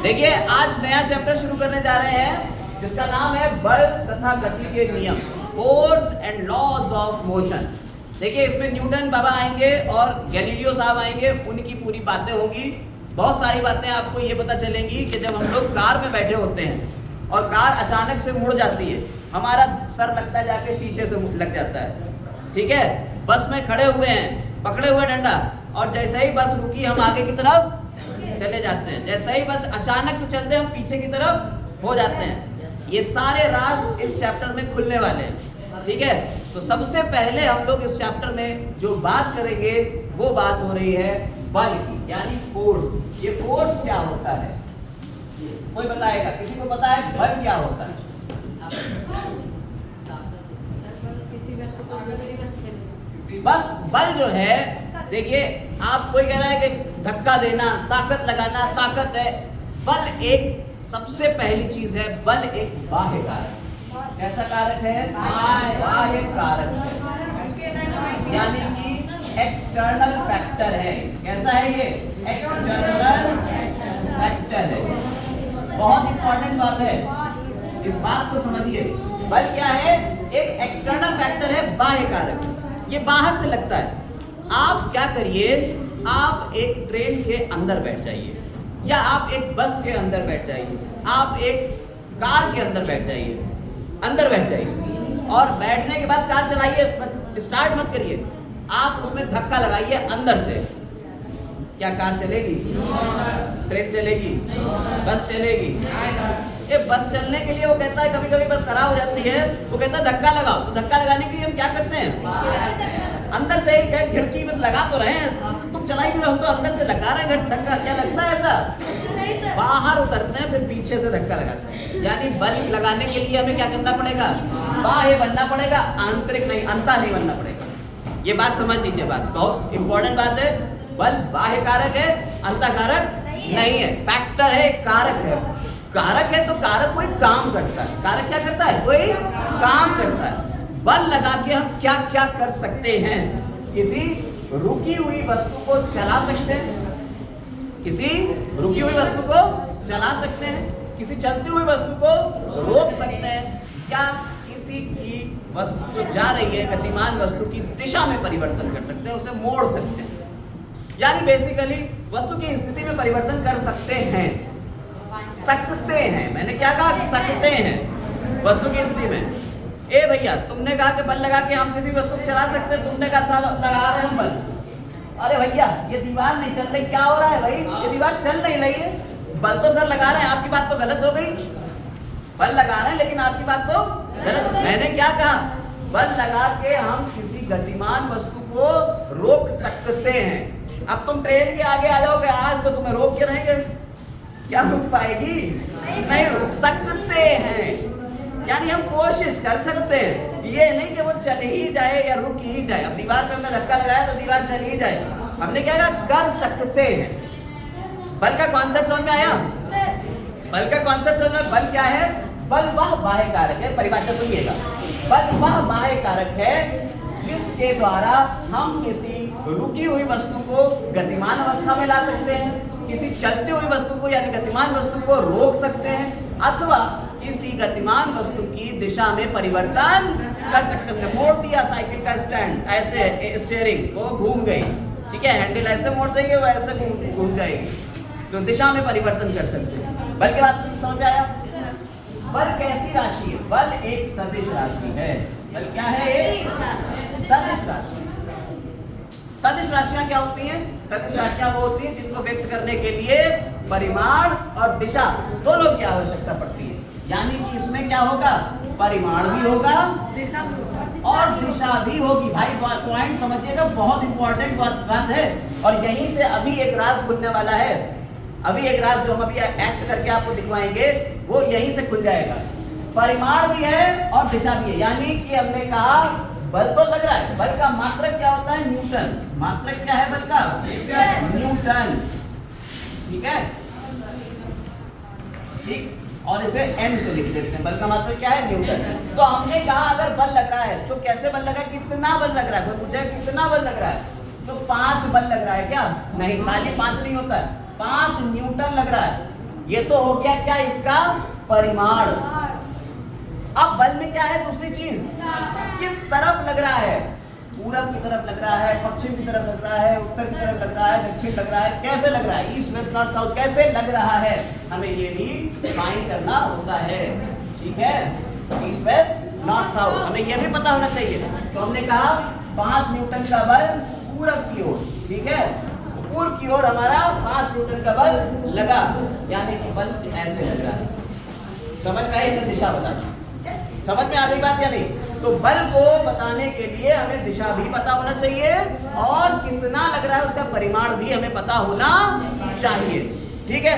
देखिए आज नया चैप्टर शुरू करने जा रहे हैं जिसका नाम है बल तथा गति के नियम, force and laws of motion. देखिए इसमें न्यूटन बाबा आएंगे और गैलीलियो साहब आएंगे, उनकी पूरी बातें होंगी। बहुत सारी बातें आपको ये पता चलेंगी कि जब हम लोग कार में बैठे होते हैं और कार अचानक से मुड़ जाती है, हमारा सर लगता है जाके शीशे से लग जाता है, ठीक है। बस में खड़े हुए हैं पकड़े हुए डंडा, और जैसे ही बस रुकी हम आगे की तरफ चले जाते हैं, जैसे ही बस अचानक से चलते हम पीछे की तरफ हो जाते हैं। ये सारे राज इस चैप्टर में खुलने वाले हैं, ठीक है। तो सबसे पहले हम लोग इस चैप्टर में जो बात करेंगे वो बात हो रही है बल की, यानी फोर्स। ये फोर्स क्या होता है, कोई बताएगा? किसी को पता है बल क्या होता है? बस बल जो है, देखिए आप कोई कह रहा है कि धक्का देना, ताकत लगाना, ताकत है। बल एक सबसे पहली चीज है, बल एक बाह्य कारक। कैसा कारक है? बाह्य कारक है, यानी कि एक्सटर्नल फैक्टर है। कैसा है ये? एक्सटर्नल फैक्टर है। बहुत इंपॉर्टेंट बात है, इस बात को समझिए। बल क्या है? एक एक्सटर्नल फैक्टर है, बाह्य कारक। ये बाहर से लगता है। आप क्या करिए, आप एक ट्रेन के अंदर बैठ जाइए, या आप एक बस के अंदर बैठ जाइए, आप एक कार के अंदर बैठ जाइए, अंदर बैठ जाइए, और बैठने के बाद कार चलाइए, स्टार्ट मत करिए, आप उसमें धक्का लगाइए अंदर से। क्या कार चलेगी? ट्रेन चलेगी? बस चलेगी? ये बस चलने के लिए वो कहता है, कभी कभी बस खराब हो जाती है, वो कहता है धक्का लगाओ। तो धक्का लगाने के लिए हम क्या करते हैं? अंदर से खिड़की में लगा तो रहे हैं, तुम चला ही नहीं रहो, तो अंदर से लगा रहे हैं धक्का। क्या लगता है ऐसा? बाहर उतरते हैं, फिर पीछे से धक्का लगाते हैं। यानी बल लगाने के लिए हमें क्या करना पड़ेगा? बाह्य बनना पड़ेगा, आंतरिक नहीं, अंता नहीं बनना पड़ेगा। ये बात समझ लीजिए, बात बहुत इंपॉर्टेंट बात है। बल बाह्य कारक है, अंता कारक नहीं है। फैक्टर है, कारक है। कारक है तो कारक कोई काम करता है। कारक क्या करता है? कोई काम करता है। बल लगा के हम क्या क्या कर सकते हैं? किसी रुकी हुई वस्तु को चला सकते हैं, किसी रुकी हुई वस्तु को चला सकते हैं, किसी चलती हुई वस्तु को रोक सकते हैं, या किसी की वस्तु जो जा रही है, गतिमान वस्तु की दिशा में परिवर्तन कर सकते हैं, उसे मोड़ सकते हैं। यानी बेसिकली वस्तु की स्थिति में परिवर्तन कर सकते हैं। सकते हैं, मैंने क्या कहा? सकते हैं वस्तु की स्थिति में। ए भैया, तुमने कहा कि बल लगा के हम किसी वस्तु को चला सकते हैं, तुमने कहा लगा रहे हैं हम बल। अरे भैया, ये दीवार नहीं चल रही, क्या हो रहा है भाई? ये दीवार चल नहीं रही है, बल तो सर लगा रहे हैं, आपकी बात तो गलत हो गई। बल लगा रहे हैं लेकिन आपकी बात तो गलत। मैंने क्या कहा? बल लगा के हम किसी गतिमान वस्तु को रोक सकते हैं। अब तुम ट्रेन के आगे आ जाओगे आज, तो तुम्हें रोक के रहेंगे, क्या रुक पाएगी? नहीं रुक सकते हैं। यानी हम कोशिश कर सकते हैं, ये नहीं कि वो चल ही जाए या रुक ही जाए। अब दीवार पे हमने धक्का लगाया तो दीवार चल ही जाए, हमने क्या कहा? कर सकते हैं। बल का कॉन्सेप्ट समझ में आया? बल का कॉन्सेप्ट समझ में? बल क्या है? बल वह बाह्य कारक है, परिभाषा सुनिएगा। बल वह बाह्य कारक है जिसके द्वारा हम किसी रुकी हुई वस्तु को गतिमान अवस्था में ला सकते हैं, किसी चलती हुई वस्तु को यानी गतिमान वस्तु को रोक सकते हैं, अथवा किसी गतिमान वस्तु की दिशा में परिवर्तन कर सकते हैं। मोड़ दिया साइकिल का स्टैंड, ऐसे स्टीयरिंग वो घूम गई, ठीक है, हैंडल ऐसे मोड़ देंगे वो ऐसे घूम जाएगी, तो दिशा में परिवर्तन कर सकते हैं। बल के बात समझ आया? बल कैसी राशि है? बल एक सदिश राशि है। बल क्या है? एक सदिश राशि। सदिश राशियां क्या होती हैं? सदिश राशियां वो होती हैं जिनको व्यक्त करने के लिए परिमाण और दिशा दोनों की आवश्यकता पड़ती है। यानी कि इसमें क्या होगा? परिमाण भी होगा और दिशा भी होगी। भाई पॉइंट समझिएगा, बहुत इंपॉर्टेंट बात है। और यहीं से अभी एक राज खुलने वाला है। अभी एक राज जो हम अभी एक्ट करके आपको दिखवाएंगे वो यहीं से खुल जाएगा। परिमाण भी है और दिशा भी है। यानी कि हमने कहा बल तो लग रहा है, बल का मात्रक क्या होता है? न्यूटन। मात्रक क्या है बल का? न्यूटन, ठीक है, ठीक। और इसे m से लिख देते हैं। बल का मात्रक क्या है? न्यूटन। तो हमने कहा अगर बल लग रहा है तो कैसे बल लगा? कितना बल लग रहा है? कोई पूछे कितना बल लग रहा है? तो 5 बल लग रहा है क्या? नहीं, खाली 5 नहीं होता है, 5 न्यूटन लग रहा है। ये तो हो गया क्या इसका परिमाण। अब बल में क्या है दूसरी चीज, किस तरफ लग रहा है, पूरब की तरफ लग रहा है, पश्चिम की तरफ लग रहा है, उत्तर की तरफ लग रहा है, दक्षिण लग रहा है, कैसे लग रहा है, ईस्ट वेस्ट नॉर्थ साउथ कैसे लग रहा है, हमें ये भी फाइंड करना होता है। ठीक है, ईस्ट वेस्ट नॉर्थ साउथ हमें ये भी पता होना चाहिए। तो हमने कहा 5 न्यूटन का बल पूरब की ओर, ठीक है, पूर्व की ओर हमारा 5 न्यूटन का बल लगा, यानी कि बल ऐसे लग रहा है। समझ में आई, दिशा बताना, समझ में आ गई बात या नहीं। तो बल को बताने के लिए हमें दिशा भी पता होना चाहिए और कितना लग रहा है उसका परिमाण भी हमें पता होना चाहिए। ठीक है,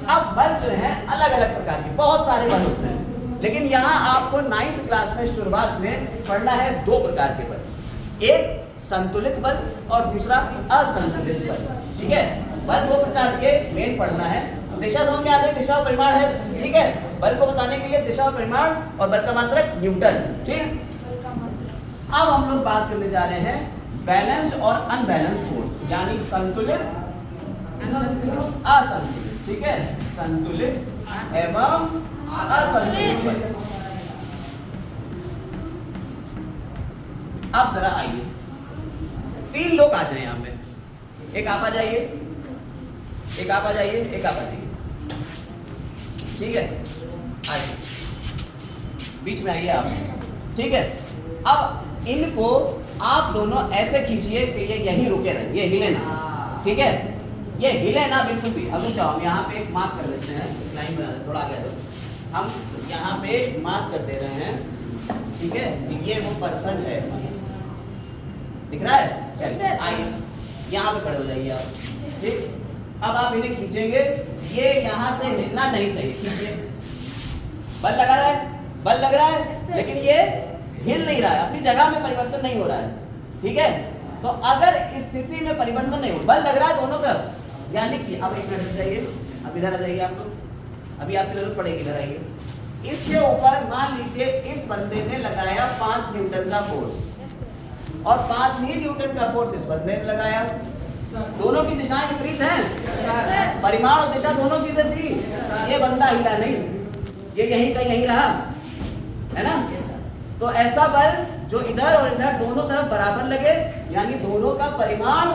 अब बल जो है अलग अलग प्रकार के बहुत सारे बल होते हैं, लेकिन यहाँ आपको 9th क्लास में शुरुआत में पढ़ना है 2 प्रकार के बल, एक संतुलित बल और दूसरा असंतुलित बल। ठीक है, बल 2 प्रकार के मेन पढ़ना है। दिशा समझ में आ गई, दिशा और परिमाण है। ठीक है, बल को बताने के लिए दिशा और परिमाण और बल का मात्रक न्यूटन। ठीक, अब हम लोग बात करने जा रहे हैं बैलेंस और अनबैलेंस फोर्स, यानी संतुलित असंतुलित। ठीक है, संतुलित एवं असंतुलित बल। अब जरा आइए, 3 लोग आ जाए यहाँ पे, एक आप आ जाइए, एक आप आ जाइए, एक आप आ जाइए। ठीक है, आइए बीच में आइए आप। ठीक है, अब इनको आप दोनों ऐसे खींचिए कि ये यहीं रुके रहे, ये हिले ना। ठीक है, ये हिले ना बिल्कुल भी। अब जाओ, हम यहाँ पे एक मार्क कर देते हैं, लाइन बना देते, थोड़ा आगे दो, हम यहाँ पे एक मार्क कर दे रहे हैं। ठीक है, ये वो पर्सन है, दिख रहा है? चलिए आइए यहाँ पे खड़े हो जाइए आप। ठीक, अब आप इन्हें खींचेंगे, ये यहाँ से हिलना नहीं चाहिए, खींचिए। बल लगा रहा है, बल लग रहा है, लेकिन ये हिल नहीं रहा है, अपनी जगह में परिवर्तन नहीं हो रहा है। ठीक है, तो अगर इस स्थिति में परिवर्तन नहीं हो, बल लग रहा है दोनों तरफ, यानी कि अब एक मिनट जाइए, अब इधर आ जाइए आप लोग, अभी आपकी जरूरत पड़ेगी, इधर आइए। इसके ऊपर मान लीजिए इस बंदे ने लगाया 5 न्यूटन का फोर्स और 5 ही न्यूटन का फोर्स इस बंदे ने लगाया। दोनों की दिशाएं विपरीत हैं, परिमाण और दिशा दोनों चीजें थी। ये बंदा हिला नहीं, ये यहीं का यहीं रहा, है ना। तो ऐसा बल जो इधर और इधर दोनों तरफ बराबर लगे, यानी दोनों का परिमाण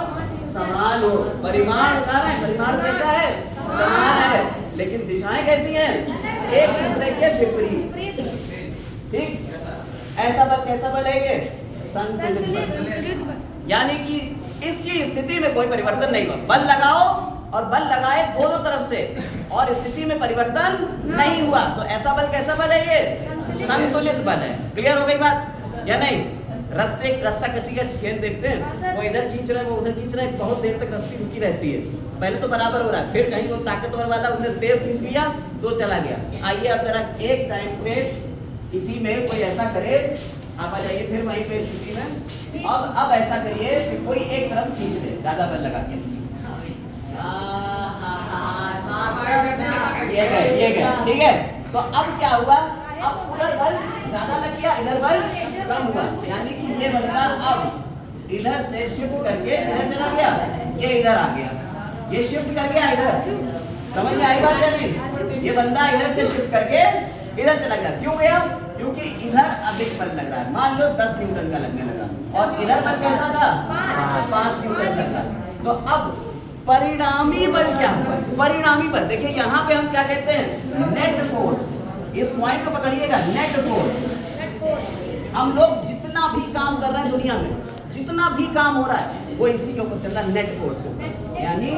समान हो। परिमाण बता रहे हैं, परिमाण कैसा है, समान है, लेकिन दिशाएं कैसी हैं, एक दूसरे के विपरीत। ठीक, ऐसा बल कैसा बल है ये, संतुलित बल, यानी कि इसकी स्थिति में कोई परिवर्तन नहीं हुआ। बल लगाओ और बल लगाए दोनों तरफ से और स्थिति में परिवर्तन नहीं हुआ, तो ऐसा बल कैसा बल है, ये संतुलित बल है। क्लियर हो गई बात या नहीं। रस्सा कसी का खेल देखते हैं, वो इधर खींच रहा है, वो उधर खींच रहा है, बहुत देर तक रस्सी रुकी रहती है, पहले तो बराबर हो रहा है, फिर कहीं को ताकतवर वाला उसने तेज खींच लिया तो चला गया। आइए अब जरा एक टाइम पे इसी में कोई ऐसा करे, आप आ जाइए फिर वहीं पे स्थिति में। अब ऐसा करिए कि कोई एक तरफ खींच दे, ज्यादा बल लगा के, ये गए। ठीक है, तो अब क्या हुआ, अब उधर बल ज्यादा लग गया, इधर बल कम हुआ, यानी कि ये बंदा अब इधर से शिफ्ट करके इधर चला गया, ये इधर आ गया, ये शिफ्ट कर गया इधर। समझ में आई बात या नहीं। ये बंदा इधर से शिफ्ट करके इधर चला गया, क्यों गया, क्योंकि इधर अधिक बल लग रहा है। मान लो 10 न्यूटन का लगने लगा और इधर बल कैसा था, 5 न्यूटन लगा। तो अब परिणामी बल क्या हुआ, परिणामी बल देखिए यहाँ पे हम क्या कहते हैं, नेट फोर्स। इस पॉइंट को पकड़िएगा, नेट फोर्स। हम लोग जितना भी काम कर रहे हैं दुनिया में, जितना भी काम हो रहा है वो इसी के ऊपर चल रहा है, नेट फोर्स के ऊपर, यानी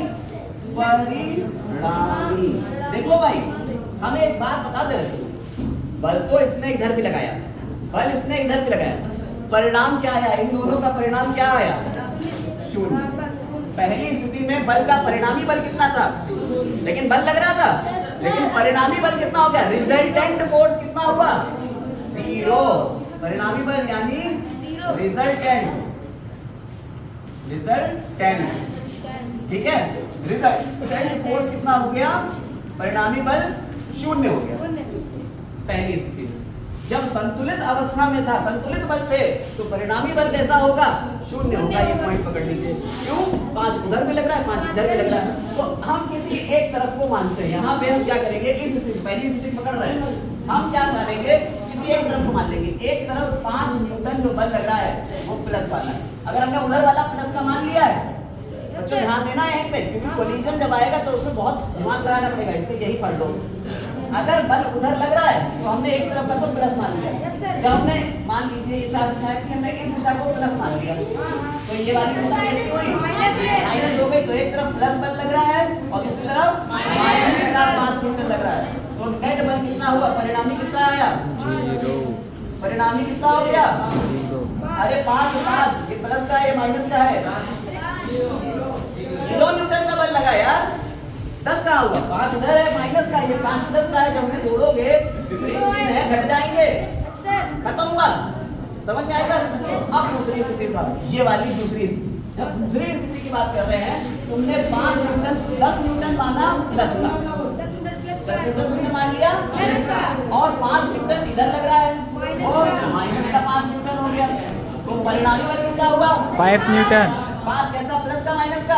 परिणामी। देखो भाई, हमें एक बात बता दे रहे, बल तो इसने इधर भी लगाया, बल इसने इधर भी लगाया, परिणाम क्या आया, इन दोनों का परिणाम क्या आया, 0। पहली स्थिति में बल का परिणामी बल कितना था, लेकिन बल लग रहा था, लेकिन परिणामी बल कितना हो गया, रिजल्टेंट फोर्स कितना हुआ, 0। परिणामी बल यानी रिजल्टेंट, ठीक है, रिजल्टेंट फोर्स कितना हो गया, परिणामी बल 0 हो गया पहली स्थिति में। जब संतुलित अवस्था में था, संतुलित बल थे, तो परिणामी बल कैसा होगा? शून्य होगा। ये पॉइंट पकड़ लीजिए। क्यों? 5 उधर भी लग रहा है, 5 इधर भी लग रहा है। तो हम किसी एक तरफ को मानते हैं। यहाँ पे हम क्या करेंगे? इस स्थिति, पहली स्थिति पकड़ रहे हैं, हम क्या करेंगे? किसी एक तरफ को मान लेंगे। एक तरफ 5 न्यूटन जो बल लग रहा है वो प्लस वाला है। अगर हमने उधर वाला प्लस का मान लिया है, बच्चों ध्यान देना है यहीं पे, क्योंकि कोलिजन जब आएगा तो उसमें बहुत दिमाग लगाना पड़ेगा, इसलिए यही पढ़ लो। अगर बल उधर लग रहा है तो हमने एक तरफ का तो प्लस मान लिया। जब हमने मान लीजिए ये 4 दिशाएं थी, हमने इस दिशा को प्लस मान लिया, तो ये वाली दिशा कैसी हुई? माइनस हो गई। तो एक तरफ प्लस बल लग रहा है और दूसरी तरफ माइनस का 5 न्यूटन लग रहा है। तो नेट बल कितना हुआ? परिणामी कितना आया? 0। परिणामी कितना हो गया? अरे 5 ये प्लस का है, ये माइनस का है। 0 न्यूटन का बल लगा यार। 10 कहाँ होगा? 5 उधर है, माइनस का, ये 5 10 का है। जब उन्हें जोड़ोगे विपरीत चिन्ह है, घट जाएंगे, खत्म हुआ। समझ में आएगा? अब दूसरी स्थिति पर, ये वाली दूसरी स्थिति। जब दूसरी स्थिति की बात कर रहे हैं, तुमने 5 न्यूटन 10 न्यूटन माना प्लस का, 10 न्यूटन तुमने मान लिया, और 5 न्यूटन इधर लग रहा है और माइनस का 5 न्यूटन हो गया। तो परिणामी बल कितना हुआ? 5 न्यूटन। 5 कैसा? प्लस का माइनस का?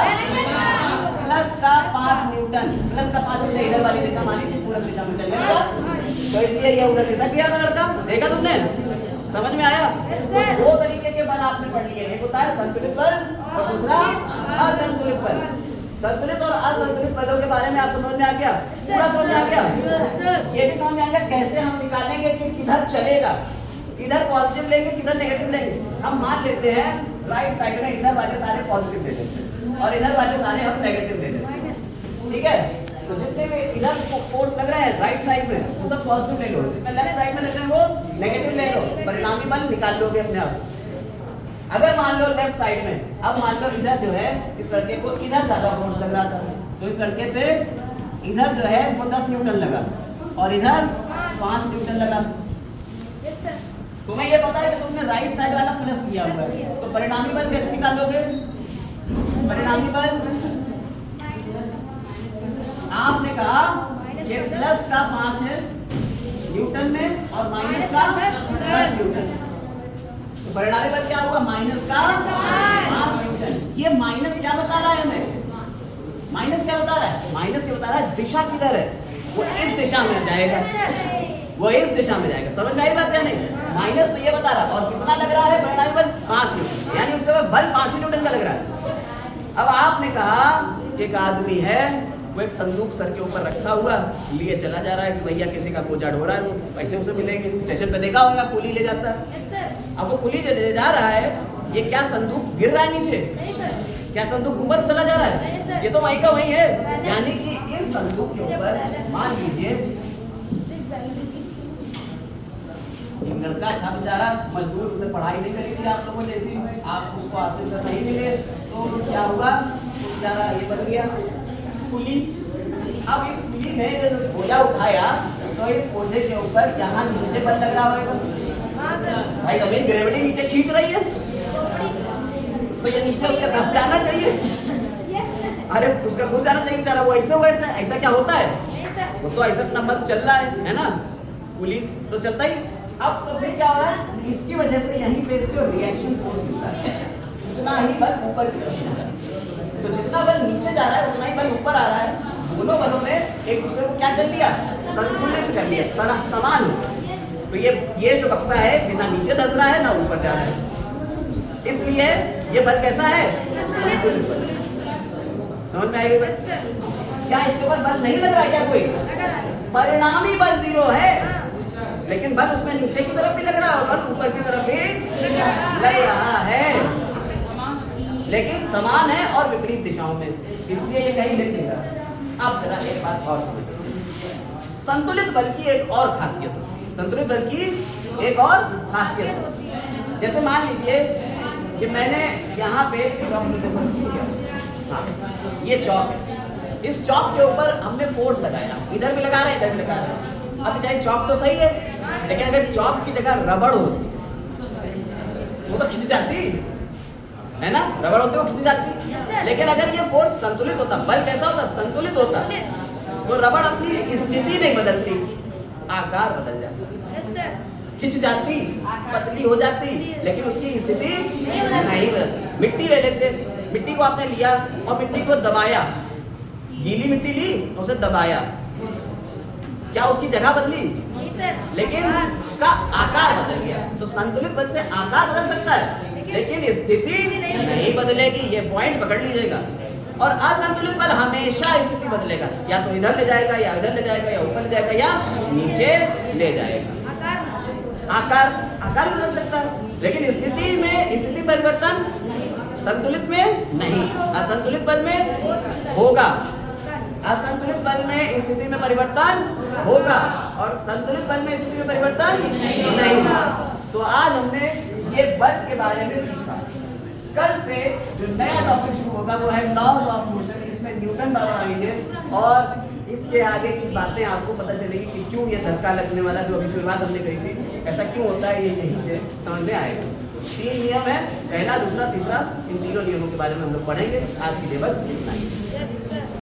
प्लस का 5 न्यूटन। प्लस का 5 हमने इधर वाली दिशा मानी थी, पूरब दिशा में चलने लगा, तो इसलिए ये उधर दिशा किया था लड़का। देखा तुमने? समझ में आया? तो 2 तरीके के बल आपने पढ़ लिए। एक होता है संतुलित बल और दूसरा असंतुलित बल। संतुलित और असंतुलित बलों के बारे में आपको समझ में आ गया? पूरा समझ में आ गया? ये भी समझ में आएगा कैसे हम निकालेंगे कि किधर चलेगा, किधर पॉजिटिव लेंगे, किधर नेगेटिव लेंगे। हम मान लेते हैं राइट साइड में इधर वाले सारे पॉजिटिव दे देते हैं और इधर वाले सारे हम नेगेटिव दे देते हैं। ठीक है? तो जितने भी इधर फोर्स लग रहे हैं राइट साइड में, वो सब पॉजिटिव ले लो। जितने लेफ्ट साइड में लग रहे हैं वो नेगेटिव ले लो। परिणामी बल निकाल लोगे अपने आप। अगर मान लो लेफ्ट साइड में, अब मान लो इधर जो है इस लड़के को इधर ज्यादा फोर्स लग रहा था, तो इस लड़के पे इधर जो है वो 10 न्यूटन लगा और इधर 5 न्यूटन लगा। तुम्हें ये पता है कि तुमने राइट साइड वाला प्लस किया हुआ है, तो परिणामी बल कैसे निकालोगे? परिणामी बल आपने कहा ये प्लस का 5 है न्यूटन में और माइनस का 10 न्यूटन। तो परिणामी बल क्या हुआ? माइनस का 5 न्यूटन। ये माइनस क्या बता रहा है हमें? माइनस क्या बता रहा है? माइनस ये बता रहा है दिशा किधर है। वो इस दिशा में जाएगा, वो इस दिशा में जाएगा। समझ में आई बात क्या नहीं? माइनस तो ये बता रहा है। और कितना लग रहा है परिणामी बल? 5 न्यूटन, यानी उसके बल 5 न्यूटन का लग रहा है। अब आपने कहा एक आदमी है, वो एक संदूक सर के ऊपर रखा हुआ लिए चला जा रहा है कि भैया किसी का बोझा ढो रहा है, वो पैसे उसे मिलेंगे। स्टेशन पे देखा होगा कुली ले जाता है। अब वो कुली जो ले जा रहा है, ये क्या संदूक गिर रहा है नीचे? क्या संदूक ऊपर चला जा रहा है? ये तो वहीं का वहीं है। यानी कि इस संदूक के ऊपर मान लीजिए एक लड़का था बेचारा, मजदूर, उसने पढ़ाई नहीं करी थी आप लोगों जैसी, आप उसको हासिल से नहीं मिले, तो क्या हुआ? बेचारा ये बन गया कुली। अब इस कुली ने जब बोझा उठाया तो इस बोझे के ऊपर यहाँ नीचे बल लग रहा होगा। भाई जमीन ग्रेविटी नीचे खींच रही है, तो ये नीचे उसका धस जाना चाहिए। अरे उसका घुस जाना चाहिए बेचारा, वो ऐसे बैठता है। ऐसा क्या होता है? वो तो ऐसा अपना मस्त चल रहा है ना, कुली तो चलता ही। अब तो फिर क्या हो रहा है? इसकी वजह से यहीं पे इसको रिएक्शन फोर्स मिलता है, उतना ही बल ऊपर की तरफ जाता है। तो जितना बल नीचे जा रहा है उतना ही बल ऊपर आ रहा है। दोनों बलों ने एक दूसरे को क्या कर लिया? संतुलित कर लिया, समान हो। तो ये जो बक्सा है बिना नीचे धस रहा है ना ऊपर जा रहा है, इसलिए ये बल कैसा है? संतुलित बल। समझ में आएगी? क्या इसके ऊपर बल नहीं लग रहा है क्या कोई? परिणामी बल 0 है, लेकिन बल उसमें नीचे की तरफ भी लग रहा है और बल ऊपर की तरफ भी लग रहा है, लेकिन समान है और विपरीत दिशाओं में, इसलिए ये कहीं नहीं रहा। अब जरा एक बात और समझिए, संतुलित बल की एक और खासियत होती है। संतुलित बल की एक और खासियत होती है, जैसे मान लीजिए कि मैंने यहाँ पे चौक लिया, हाँ ये चौक है, इस चौक के ऊपर हमने फोर्स लगाया, इधर भी लगा रहे हैं इधर भी लगा रहे हैं। अब चाहे चौक तो सही है, लेकिन अगर चौक की जगह रबड़ होती वो तो खिंच जाती है ना, रबड़ होती वो खिंच जाती। लेकिन अगर ये फोर्स संतुलित होता, बल कैसा होता? संतुलित होता, तो रबड़ अपनी स्थिति नहीं बदलती, आकार बदल जाता। खिंच जाती, पतली हो जाती, लेकिन उसकी स्थिति नहीं बदलती। मिट्टी ले लेते, मिट्टी को आपने लिया और मिट्टी को दबाया, गीली मिट्टी ली उसे दबाया, क्या उसकी जगह बदली? लेकिन उसका आकार बदल गया। तो संतुलित बल से आकार बदल सकता है, लेकिन स्थिति नहीं बदलेगी। ये पॉइंट पकड़ लीजिएगा। और असंतुलित बल हमेशा स्थिति बदलेगा, या तो इधर ले जाएगा, या इधर ले जाएगा, या ऊपर ले जाएगा, या नीचे ले जाएगा। आकार बदल सकता है, लेकिन स्थिति परिवर्तन संतुलित में नहीं, असंतुलित बल में होगा। असंतुलित बल में स्थिति में परिवर्तन होगा और संतुलित बल में स्थिति में परिवर्तन नहीं होगा। तो आज हमने ये बल के बारे में सीखा। कल से जो नया टॉपिक शुरू होगा वो है लॉज ऑफ मोशन। इसमें न्यूटन बाबा आएंगे और इसके आगे की बातें आपको पता चलेगी कि क्यों ये धक्का लगने वाला जो अभी शुरुआत हमने कही थी ऐसा क्यों होता है, ये यहीं से समझ में आएगा। 3 नियम है, पहला, दूसरा, तीसरा। इन तीनों नियमों के बारे में हम लोग पढ़ेंगे। आज के लिए बस इतना ही।